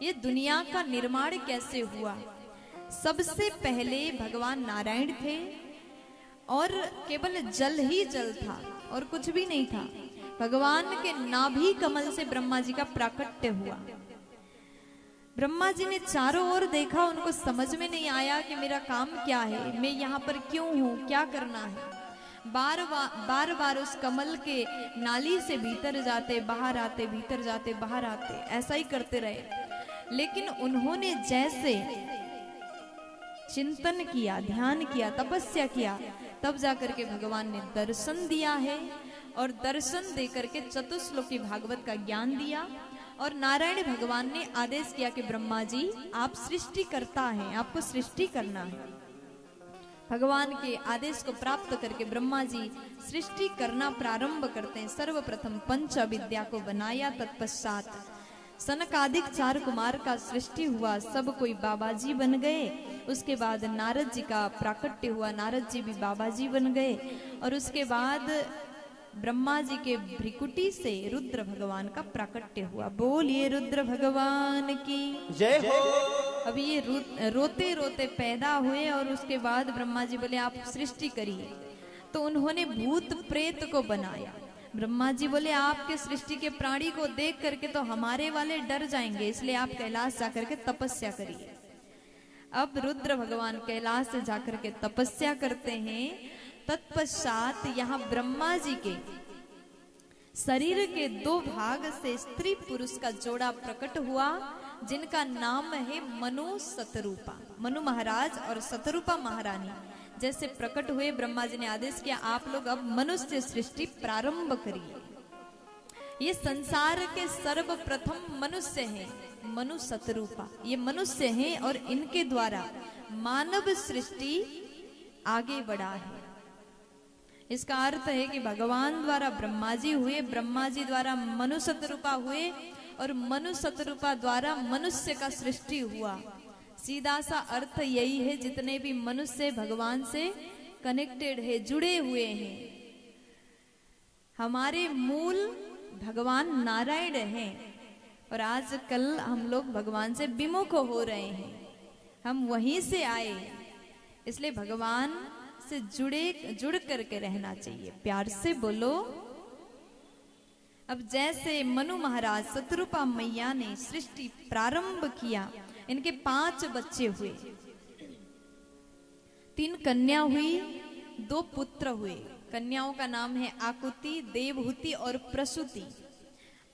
ये दुनिया का निर्माण कैसे हुआ। सबसे पहले भगवान नारायण थे और केवल जल ही जल था और कुछ भी नहीं था। भगवान के नाभि कमल से ब्रह्मा जी का प्राकट्य हुआ। ब्रह्मा जी ने चारों ओर देखा, उनको समझ में नहीं आया कि मेरा काम क्या है, मैं यहाँ पर क्यों हूँ, क्या करना है। बार बार उस कमल के नाली से भीतर जाते बाहर आते, भीतर जाते बाहर आते, ऐसा ही करते रहे। लेकिन उन्होंने जैसे चिंतन किया, ध्यान किया, तपस्या किया, तब जाकर के भगवान ने दर्शन दिया है। और दर्शन देकर के चतुश्लोकी भागवत का ज्ञान दिया। और नारायण भगवान ने आदेश किया कि ब्रह्मा जी आप सृष्टि करता है, आपको सृष्टि करना है। भगवान के आदेश को प्राप्त करके ब्रह्मा जी सृष्टि करना प्रारंभ करते हैं। सर्वप्रथम पंच विद्या को बनाया, तत्पश्चात सनकादिक 4 कुमार का सृष्टि हुआ, सब कोई बाबा जी बन गए। उसके बाद नारद जी का प्राकट्य हुआ, नारद जी भी बाबा जी बन गए। और उसके बाद ब्रह्मा जी के भ्रिकुटी से रुद्र भगवान का प्राकट्य हुआ। बोलिए रुद्र भगवान की जय हो। अब ये रोते रोते पैदा हुए और उसके बाद ब्रह्मा जी बोले आप सृष्टि करिए। तो उन्होंने भूत प्रेत को बनाया। ब्रह्मा जी बोले आपके सृष्टि के प्राणी को देख करके तो हमारे वाले डर जाएंगे, इसलिए आप कैलाश जाकर के तपस्या करिए। अब रुद्र भगवान कैलाश से जाकर के तपस्या करते हैं। तत्पश्चात यहाँ ब्रह्मा जी के शरीर के 2 भाग से स्त्री पुरुष का जोड़ा प्रकट हुआ, जिनका नाम है मनु शतरूपा। मनु महाराज और शतरूपा महारानी जैसे प्रकट हुए, ब्रह्मा जी ने आदेश किया आप लोग अब मनुष्य सृष्टि प्रारंभ करिए। ये संसार के सर्वप्रथम मनुष्य हैं, मनु शतरूपा, ये मनुष्य हैं और इनके द्वारा मानव सृष्टि आगे बढ़ा है। इसका अर्थ है कि भगवान द्वारा ब्रह्मा जी हुए, ब्रह्मा जी द्वारा मनु शतरूपा हुए और मनु शतरूपा द्वारा मनुष्य का सृष्टि हुआ। सीधा सा अर्थ यही है, जितने भी मनुष्य भगवान से कनेक्टेड है, जुड़े हुए हैं। हमारे मूल भगवान नारायण हैं और आजकल हम लोग भगवान से विमुख हो रहे हैं। हम वहीं से आए, इसलिए भगवान से जुड़ करके रहना चाहिए। प्यार से बोलो। अब जैसे मनु महाराज शतरूपा मैया ने सृष्टि प्रारंभ किया, इनके 5 बच्चे हुए, 3 कन्या हुई, 2 पुत्र हुए। कन्याओं का नाम है आकुति, देवहूति और प्रसूति।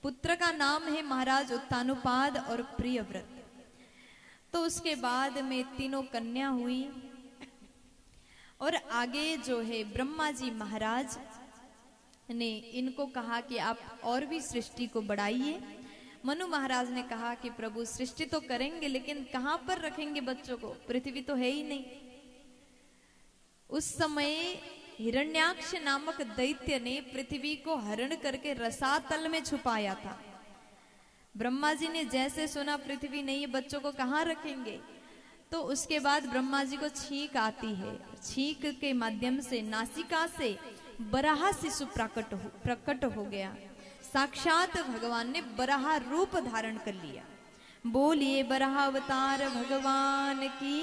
पुत्र का नाम है महाराज उत्तानुपाद और प्रियव्रत। तो उसके बाद में 3 कन्या हुई और आगे जो है ब्रह्मा जी महाराज ने इनको कहा कि आप और भी सृष्टि को बढ़ाइए। मनु महाराज ने कहा कि प्रभु सृष्टि तो करेंगे, लेकिन कहां पर रखेंगे बच्चों को, पृथ्वी तो है ही नहीं। उस समय हिरण्याक्ष नामक दैत्य ने पृथ्वी को हरण करके रसातल में छुपाया था। ब्रह्मा जी ने जैसे सुना पृथ्वी नहीं है, बच्चों को कहां रखेंगे, तो उसके बाद ब्रह्मा जी को छींक आती है। छींक के माध्यम से नासिका से बराह शिशु प्रकट हो गया। साक्षात भगवान ने बराह रूप धारण कर लिया। बोलिए बराह अवतार भगवान की।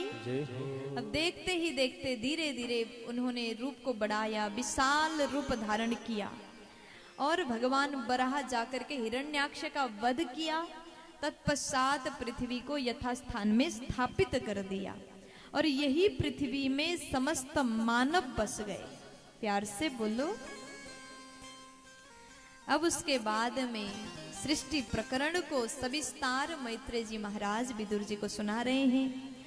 अब देखते ही देखते धीरे धीरे उन्होंने रूप को बढ़ाया, विशाल रूप धारण किया और भगवान बराह जाकर के हिरण्याक्ष का वध किया। तत्पश्चात पृथ्वी को यथास्थान में स्थापित कर दिया और यही पृथ्वी में समस्त मानव बस गए। प्यार से बोलो। अब उसके बाद में सृष्टि प्रकरण को सविस्तार मैत्रेय जी महाराज विदुर जी को सुना रहे हैं।